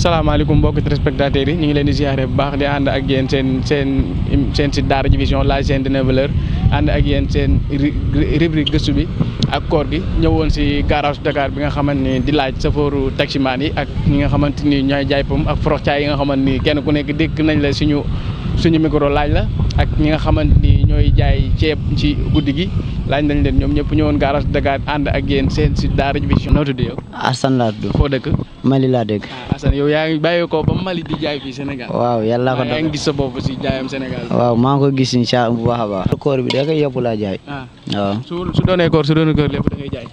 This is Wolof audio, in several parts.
salaamaaleykum mbokki téléspectateurs yi ñu ngi leen di ziare bu baax di ànd ak yéen seen site Daaradji Vision la chaîne de neuf valeurs ànd ak yéen seen rubrique gëstu bi ak koor gi ñëwoon si garage Dakar bi nga xamante ni di laaj safooru taximaan yi ak ñi nga xamante ni ñooy jaay pom ak foroxcaay yi nga xamante ni kenn ku nekk dégg nañ la suñu micro laaj la ak ñi nga xamante ni ñooy jaay ceeb ci guddi gi laaj nañ leen ñoom ñëpp ñëwoon garage Dakar ànd ak yéen seen site Daaradji Vision. noo tudd yow. Assane laa tudd. foo dëkk. Mali laa dégg. Assane yow yaa ngi bàyyi ko ba Mali di jaay fii Sénégal. waaw yàlla ko yaa ngi gis sa bopp si jaayam Sénégal. waaw maa ngi ko gis incha allah bu baax a baax. koor bi da koy yóbbu laa jaay. waaw su doonee koor lépp da ngay jaay.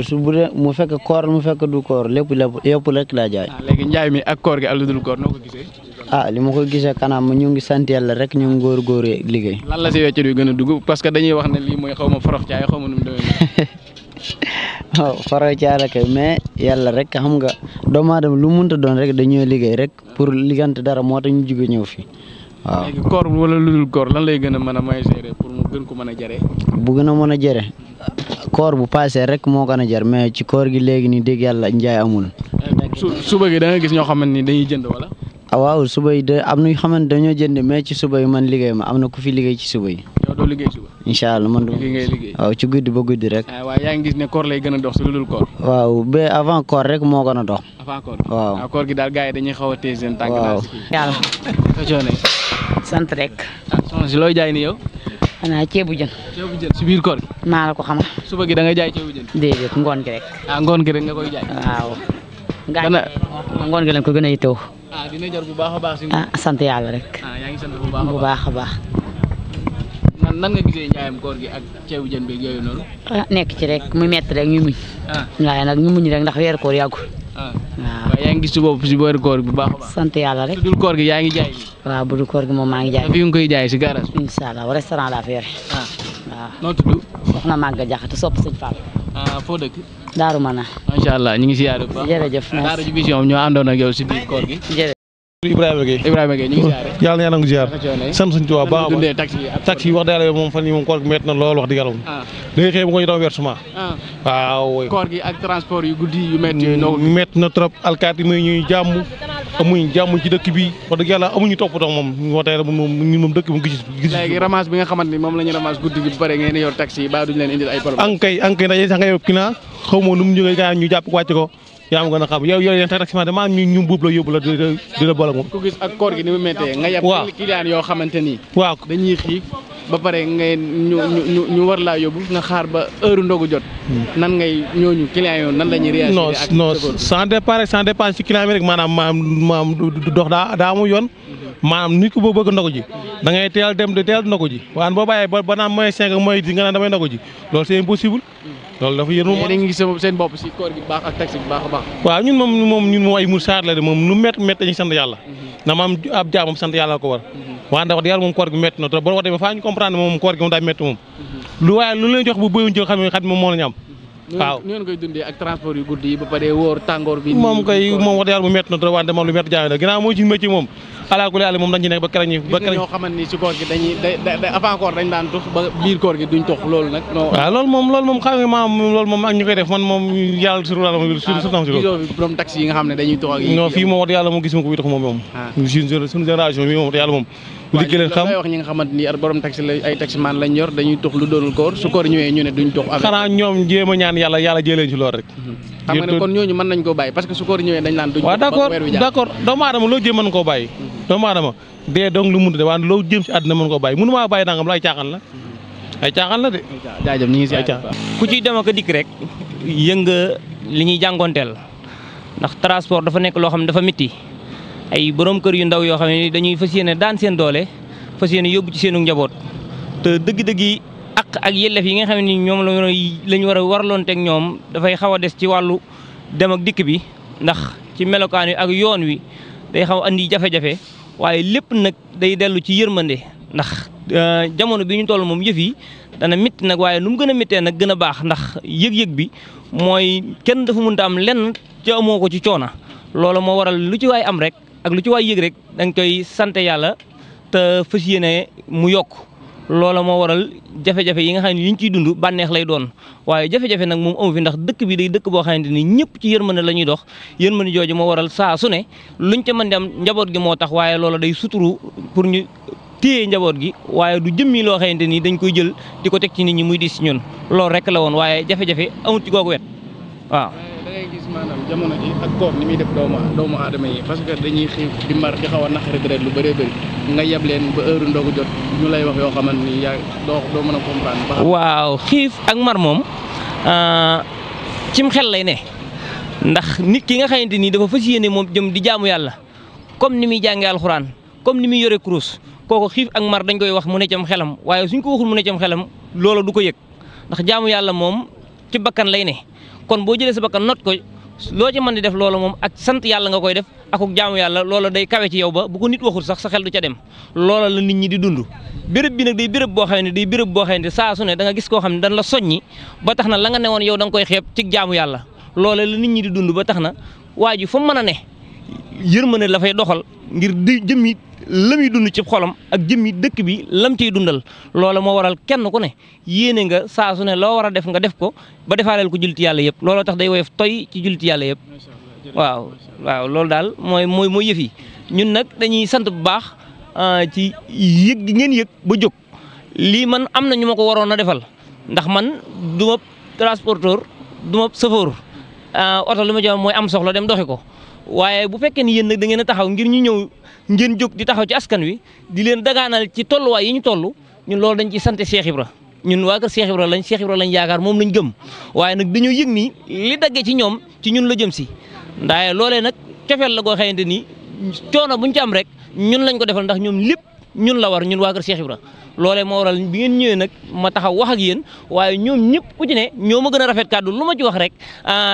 su bu dee mu fekk koor mu fekk du koor lépp rek laa jaay. léegi njaay mi ak koor gi ak lu dul koor noo ko gisee. li ma ko gisee kanam ñu ngi sant yàlla rek ñu ngi góor-góoree liggéey. lan la si wecc yu gën a dugg parce que dañuy wax ne lii mooy xaw ma forox caay xaw ma nu mu demee. waaw forox caay rek mais yàlla rek xam nga doomu aadama lu mënta doon rek dañuy liggéey rek pour liggante dara moo tax ñu jóge ñëw fii waaw. léegi koor wala lu dul koor lan lay gën a mën a may gérer pour mu gën ko mën a jaree. bu gën a mën a jëre koor bu passé rek moo gën a jar mais ci koor gi léegi nii dégg yàlla njaay amul. suba gi da nga gis ñoo xamante ni dañuy jënd wala. waaw suba yi de am na ñu xamante dañoo jënd mais ci suba yi man liggéey ma am na ku fi liggéey ci suba yi. yow doo liggéey suba. incha allah man ngay liggéey. waaw ci guddi ba guddi rek. waaw yaa ngi gis ne koor lay gën a dox si lu dul koor. waaw ba avant koor rek moo gën a dox. avant koor waaw koor gi daal gars yi dañuy xaw a téye seen tànk. waaw yàlla. coone. sant rek. soxna si looy jaay ni yow. xanaa ceebu jën. ceebu jën si biir koor gi. maa la ko xamal. suba gi da nga jaay ceebu jën. déedéet ngoon gi rek. ngoon gi rek nga koy jaay. waaw. ngoon gi lañ ko gën a yittewoo. dina jar bu baax a baax si. sant yàlla rek. yaa ngi sant bu baax bu baax a baax. nan nga gisee njaayam koor gi ak ceebu jën beeg yooyu noonu. nekk ci rek mu metti rek ñu muñ. waaye nag ñu muñ rek ndax weeru koor yàggul. waaw yaa ngi gis su bopp si weeru koor bu baax a baax. sant yàlla rek. su dul koor gi yaa ngi jaay. waaw bu dul koor gi moom maa ngi jaay. fi nga koy jaay si garage. incha allah restaurant laa fi yore. waaw noo tudd. soxna Maga Jaxate sopp sëñ Fall. foo dëkk. Daaru Mana. macha allah ñu ngi si yaar bu baax. jërëjëf Daaradji Vision ñoo àndoon ak yow si biir koor gi. Ibrahima Gueye ñu ngi ziare. yàlla na yàlla nga ziar sant suñu Tuubaa baax dundee taxi yi wax dëgg yàlla moom fan yi moom koor gi métti na lool wax dëgg yàlla moom da ngay xëy bu ko ñu daw versement waaw koor gi ak transport yu guddi yu métti yooyu noo ko métti na trop alkaati may ñuy jàmm amuñ jàmm ci dëkk bi wax dëgg yàlla amuñu toppatoo moom moo tax moom dëkk bi gis léegi ramas bi nga xamante ni moom la ñu ramas guddi gi bu pare ngeen yor taxi yi ba duñ leen indil ay problème ankay ndax sax nga yow client xaw ma nu mu jógee gaa ñu jàpp ko wàcc ko yaa ma gën a xam yow yéen taximan de maanaam ñu buub la yóbbu la di la boole moom. ku gis ak koor gi ni mu méttee nga yab client yoo xamante ni. waaw dañuy xiif ba pare ngay ñu war laa yóbbu nga xaar ba heure ndogu jot. nan ngay ñooñu client yoon nan la ñuy réagir ak non sans départ ci client bi rek maanaam dox daa amul yoon maanaam nit ku bëgg ndogu ji da ngay teel dem de teel ndogu ji waaye boo bàyyee ba naan mooy 5 mooy 10 nga naan damay ndogu ji loolu c'est impossible. loolu dafa yéen moom da ngi gis seen bopp si koor gi baax ak taxi bi baax a baax. waaw ñun moom ay mursaar la de moom lu métti dañuy sant yàlla. na maam ab jaamam sant yàlla ko war. waaye ndax yàlla moom koor gi métti na trop boo waxee ba faa ñu comprendre moom koor gi moom daa métti moom. lu waaye lu leen jox bu bëyuñ ci xam ne moom moo la ñu am. waaw ñu koy dundee ak transport yu guddi yi ba pare wóor tàngoor bi. moom wax yàlla mu métti na trop wante moom lu métti jaay la ginnaaw moo ci métti moom alaakulli yàlla moom dañ ci nekk ba keroog ñoo xamante ni si koor gi avant koor dañ daan tux ba biir koor gi duñ tux loolu nag. waaw loolu moom xam nga maam loolu moom ak ñu koy def man moom yàlla sur la si loolu borom taxi yi nga xam ne dañuy tux ak non fii moom wax yàlla moom gis ma ko bii tux moom suñu génération bi moom wax yàlla moom liggéey leen xam wax ñi nga xamante ni borom taxi la ay taximan lañ yor dañuy tux lu doonul koor su koor ñëwee ñu ne duñ tux xanaa ñoom jéem a ñaan yàlla jëleen ci loolu rek xam nga ne kon ñooñu mën nañ koo bàyyi parce que su koor ñëwee dañ naan duñ waaw d'accord doomu aadama loo jéem mën koo bàyyi doomu aadama dee donc lu mënut de waaye loo jëm ci àddina mën koo bàyyi mënu maa bàyyi nangam la ay caaxaan la de jaajëf ñu ngi si ku ciy dem ak dikk rek yënga li ñuy jàngonteel ndax transport dafa nekk loo xam ne dafa métti ay borom kër yu ndaw yoo xam ne dañuy fas yéene daan seen doole fas yéene yóbbu ci seenu njaboot te dëgg-dëgg yi ak yelleef yi nga xam ne ñoom lañu war a warloonteeg ñoom dafay xaw a des ci wàllu dem ak dikk bi ndax ci melokaan wi ak yoon wi day xaw andi jafe-jafe waaye lépp nag day dellu ci yërmande ndax jamono bi ñu toll moom yëf yi dana métti nag waaye nu mu gën a méttee nag gën a baax ndax yëg-yëg bi mooy kenn dafa mënta am lenn ci amoo ko ci coona loolu moo waral lu ci waay am rek ak lu ci waay yëg rek dañ koy sant yàlla te fas yéene mu yokk loola moo waral jafe-jafe yi nga xam ne liñ ciy dund bànneex lay doon waaye jafe-jafe nag moom amu fi ndax dëkk bi day dëkk boo xamante ni ñëpp ci yërmande la ñuy dox yërmande jooju moo waral saa su ne luñ ca mën di am njaboot gi moo tax waaye loola day suturu pour ñu téye njaboot gi waaye du jëmmi loo xamante ni dañ koy jël di ko teg ci nit ñi muy di si ñun loolu rek la woon waaye jafe-jafe amut ci googu wet waaw. da ngay gis maanaam jamono ji ak koor ni muy def doomu aadama yi parce que dañuy xiif di mar di xaw a naqari deret lu bëree bëri nga yeb leen ba heure ndogu jot ñu lay wax yoo xamante ni yaa doo mën a comprendre. waaw xiif ak mar moom cim xel lay ne ndax nit ki nga xamante ni dafa fas yéene moom jëm di jaamu yàlla comme ni muy jàngee alxuraan comme ni muy yore kurus kooku xiif ak mar dañ koy wax mu ne cam xelam waaye suñ ko waxul mu ne cam xelam loola du ko yëg ndax jaamu yàlla moom ci bakkan lay ne kon boo jëlee sa bakkan not ko loo ci mën di def loola moom ak sant yàlla nga koy def akuk jaamu yàlla loola day kawe ci yow ba bu ko nit waxul sax sa xel du ca dem loola la nit ñi di dund béréb bi nag day béréb boo xam ne day béréb boo xam ne saa su ne da nga gis koo xam ne dañ la soññi ba tax na la nga newoon yow da nga koy xeeb ci jaamu yàlla loola la nit ñi di dund ba tax na waa ji fa mu mën a ne yërmande la fay doxal ngir di jëmmi la muy dund ci xolam ak jëmmi dëkk bi lam ciy dundal loola moo waral kenn ku ne yéene nga saa su ne loo war a def nga def ko ba defaaleel ko julliti yàlla yëpp looloo tax day woyof toy ci julliti yàlla yëpp waaw loolu daal mooy yëf yi ñun nag dañuy sant bu baax ci yëg gi ngeen yëg ba jóg lii man am na ñu ma ko waroon a defal ndax man du ma transporteur du ma chauffeur oto li ma jox mooy am soxla dem doxi ko waaye bu fekkee ni yéen nag da ngeen a taxaw ngir ñu ñëw ngeen jóg di taxaw ci askan wi di leen dagaanal ci tolluwaay yi ñu toll ñun loolu dañ ciy sant Cheikh Ibra ñun waa kër Cheikh Ibra lañ yaakaar moom lañ gëm waaye nag dañoo yëg ni li daggee ci ñoom ci ñun la jëm si ndax loolee nag cofeel la goo xamante ni coono buñ ci am rek ñun lañ ko defal ndax ñoom lépp ñun la war ñun waa kër Cheikh Ibra loolee moo waral bi ngeen ñëwee nag ma taxaw wax ak yéen waaye ñoom ñëpp ku ci ne ñoo ma gën a rafet kàddu lu ma ci wax rek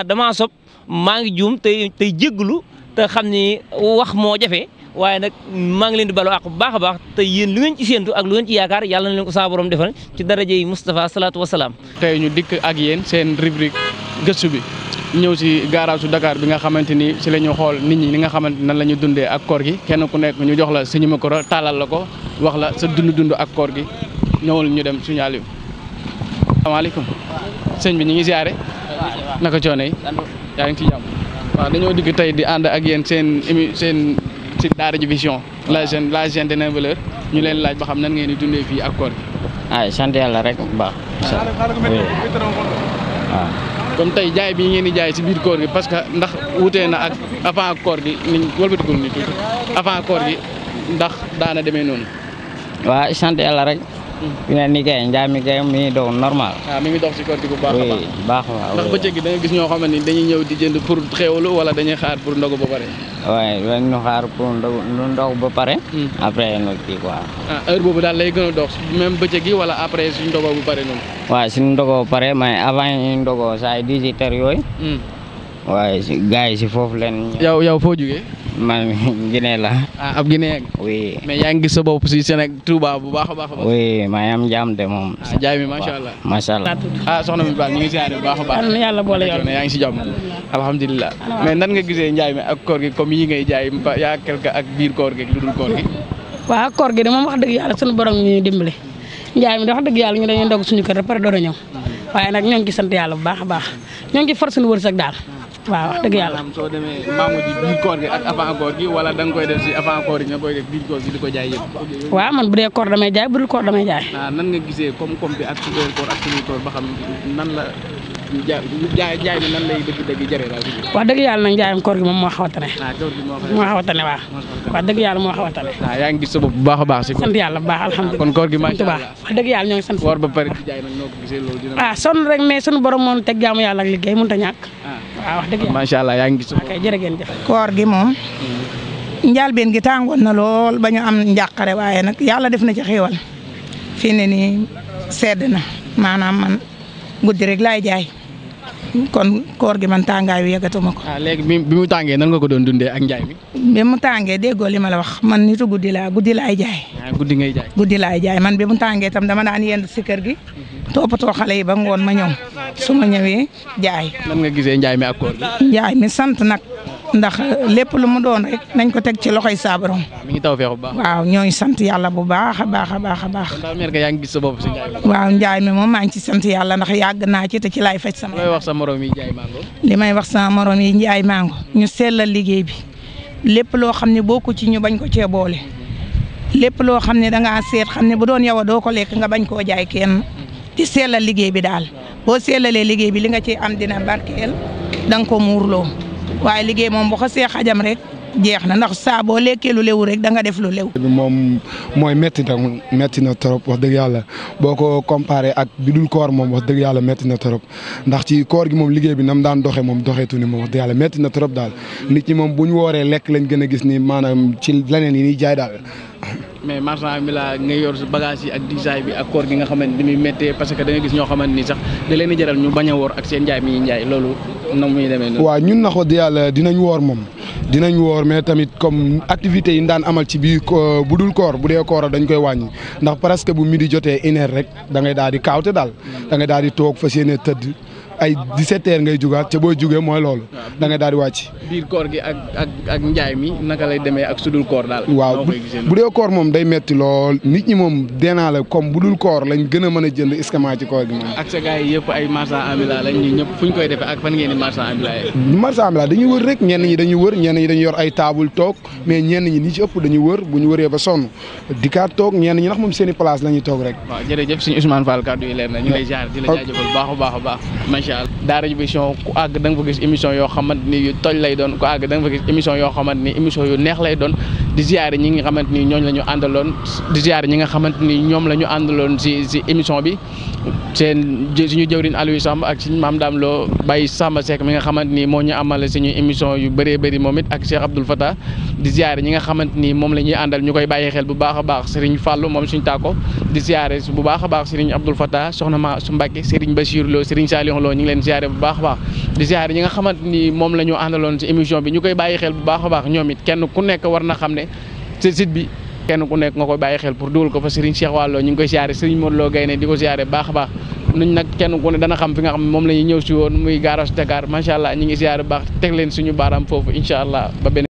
damaa sob maa ngi juum tey jégglu te xam ni wax moo jafe waaye nag maa ngi leen di balu àq bu baax a baax te yéen lu ngeen ci séentu ak lu ngeen ci yaakaar yàlla na leen ko saa borom defal ci daraje yi Moustapha salaatu wa salaam. tey ñu dikk ak yéen seen rubrique gëstu bi ñëw si garage su Dakar bi nga xamante ni si la ñu xool nit ñi ni nga xamante nan la ñu dundee ak koor gi kenn ku nekk ñu jox la suñu micro taalal la ko wax la sa dund ak koor gi ñëwul ñu dem suñu àll bi. asalaamaaleykum sëñ bi ñu ngi ziare naka coono yi yaa ngi ci jàmm waaw dañoo digg tey di ànd ak yéen seen si Daaradji Vision la chaîne de nouveautés ñu leen laaj ba xam nan ngeen di dundee fii ak koor gi. sant yàlla rek bu baax. waaw. comme tey jaay bi ngeen di jaay si biir koor gi parce que ndax wutee na ak avant koor gi niñ wëlbatikul ni tuuti avant koor gi ndax daana demee noonu. waaw sant yàlla rek. fi ne nii kay njaay mi kay mi ngi dox normal. mi ngi dox si koor gi bu baax a baax. baax waaw ndax bëccëg gi da nga gis ñoo xamante ni dañuy ñëw di jënd pour xéwlu wala dañuy xaar pour ndogu ba pare. waaye dañu xaar pour ndogu ba pare. après ñu kii quoi. heure boobu daal lay gën a dox même bëccëg gi wala après suñu ndogoo bu pare noonu. waaw suñu ndogoo ba pare mais avant ñu ndogoo saa yi 18 heures yooyu. waaye si gars yi si foofu leen. yow foo jugee. man Guinée la. ab Guinée. oui mais yaa ngi gis sa bopp si Sénégal Touba bu baax a baax. oui maa ngi am jàmm de moom. jaay mi macha allah. macha allah. soxna mi baax ñu ngi siyaare bu baax a baax. yàlla boole yoon yaa ngi si jàmm. alhamdulilah. mais nan nga gisee njaay mi ak koor gi comme yi ngay jaay yaa quelque ak biir koor gi ak lu dul koor gi. waaw koor gi de moom wax dëgg yàlla suñu borom ñu dimbale njaay mi de wax dëgg yàlla ñu dañuy ndog suñu kër pare door a ñëw waaye nag ñoo ngi sant yàlla bu baax a baax ñoo ngi for suñu wërsëg daal waaw wax dëgg yàlla. soo demee maamu ji biir koor gi ak avant koor gi wala da nga koy def si avant koor gi nga koy def biir koor gi di ko jaay yëpp. waaw man bu dee koor damay jaay bu dul koor damay jaay. nan nga gisee koom-koom bi ak su dee koor ak suñuy koor ba xam nan la jaay bi nan lay dëgg-dëgg jëree daal. wax dëgg yàlla nag njaayam koor gi moom moo xaw a tane. koor gi moo xaw a tane waaw. wax dëgg yàlla moo xaw a tane. yaa ngi gis sa bopp bu baax a baax si. sant yàlla bu baax alhamdulilah kon koor gi macha allah wax dëgg yàlla ñoo ngi sant. woor ba pare di jaay nag noo ko gisee loolu dina. sonn rek mais sunu borom moom teg jaamu yàlla ak liggéey mënut a ñàkk. waaw wax dëgg yàlla macha allah yaa ngi gis. ok jërë ngeen jëf. koor gi moom njàlbeen gi tàngoon na lool ba ñu am njàqare waaye nag yàlla def na ci xéewal fii ne nii sedd na maanaam man guddi rek laay jaay kon koor gi man tàngaay wi yëgatuma ko. léegi bi mu tàngee nan nga ko doon dundee ak njaay mi. bi mu tàngee déggoo li ma la wax man nitu guddi laay jaay. guddi ngay jaay. guddi laay jaay man bi mu tàngee tam dama daan yendu si kër gi toppatoo xale yi ba ngoon ma ñëw su ma ñëwee jaay. nan nga gisee njaay mi ak koor gi. njaay mi sant nag ndax lépp lu mu doon rek nañ ko teg ci loxoy saa borom. mi ngi taw feex bu baax. waaw ñoo ngi sant yàlla bu baax a baax a baax a baax. kon daal mère yaa ngi gis sa bopp si njaay mi. waaw njaay mi moom maa ngi ci sant yàlla ndax yàgg naa ci te ci laay faj sama. looy wax sa morom yi njaay mango. li may wax sama morom yi njaay mango ñu sellal liggéey bi lépp loo xam ne bokku ci ñu bañ ko cee boole lépp loo xam ne da ngaa seet xam ne bu doon yow a doo ko lekk nga bañ koo jaay kenn di sellal liggéey bi daal boo sellalee liggéey bi li nga ci am dina barkeel da nga ko muurloo waaye liggéey moom bu xasee xajam rek jeex na ndax saa boo lekkee lu lewu rek da nga def lu lew. bi moom mooy métti na trop wax dëgg yàlla boo ko comparé ak bi dul koor moom wax dëgg yàlla métti na trop ndax ci koor gi moom liggéey bi nam daan doxee moom doxeetu ni moom wax dëgg yàlla métti na trop daal nit ñi moom bu ñu wooree lekk lañ gën a gis ni maanaam ci leneen yi ñuy jaay daal. mais marchand bi la nga yor sa bagage yi ak design bi ak koor gi nga xamante ni muy méttee parce que da nga gis ñoo xamante ni sax da leen di jaral ñu bañ a woor ak seen njaay mi ñuy njaay loolu na muy demee noonu. waaw ñun nax wax dëgg yàlla dinañ woor moom dinañ woor mais tamit comme activités yi ñu daan amal ci biir bu dul koor bu dee koor dañ koy wàññi ndax presque bu midi jotee 1 heure rek da ngay daal di kaawte daal da ngay daal di toog fas yéene tëdd ay 17 heures ngay jugaat ca booy jugee mooy loolu da ngay daal di wàcc. biir koor gi ak njaay mi naka lay demee ak sudul koor daal. waaw bu dee koor moom day metti lool nit ñi moom deenaa la comme bu dul koor lañ gën a mën a jënd iskama ci koor gi moom. ak sa gars yi yëpp ay marchand ambulant lañ ñu ñëpp fu ñu koy defee ak fan ngeen di marchand ambulant yi. marchand ambulant dañuy wër rek ñenn ñi dañuy wër ñenn ñi dañuy yor ay table toog mais ñenn ñi ci ëpp dañuy wër bu ñu wëree ba sonn dikkaat toog ñenn ñi ndax moom seen i place la ñuy toog rek. waaw jërëjëf suñu Ousmane Fall kàddu yi leer na ñu lay jaar di la jaajëfal baax a baax a baax macha allah. Daaradji Vision ku àgg da nga fa gis émission yoo xamante ni yu toj lay doon ku àgg da nga fa gis émission yoo xamante ni émission yu neex lay doon di ziare ñi nga xamante ni ñooñu la ñu àndaloon di ziare ñi nga xamante ni ñoom la ñu àndaloon si émission bi seen suñu jëwriñ Aliou Samb ak suñu maam Dame Lo Baye Samba Seck mi nga xamante ni moo ñu amal suñu émission yu bëree bëri moom it ak Cheikh Abdoul Fatah di ziare ñi nga xamante ni moom la ñuy àndal ñu koy bàyyi xel bu baax a baax Serigne Fallou moom suñu tàkko di ziare bu baax a baax Serigne Abdoul Fatah soxna ma su Mbacke Serigne Bachir Lo Serigne Saliou Lo ñu ngi leen ziare bu baax a baax di ziare ñi nga xamante ni moom la ñu àndaloon si émission bi ñu koy bàyyi xel bu baax a baax ñoom it kenn ku nekk war na xam ne ci site bi kenn ku nekk nga koy bàyyi xel pour dugal ko fa Serigne Cheikh Wallo ñu ngi koy ziare Serigne Modou Lo Gaynde di ko ziare baax a baax nuñ nag kenn ku ne dana xam fi nga xam moom la ñuy ñëw si woon muy garage Dakar macha allah ñu ngi ziare bu baax teg leen suñu baaraam foofu incha allah ba beneen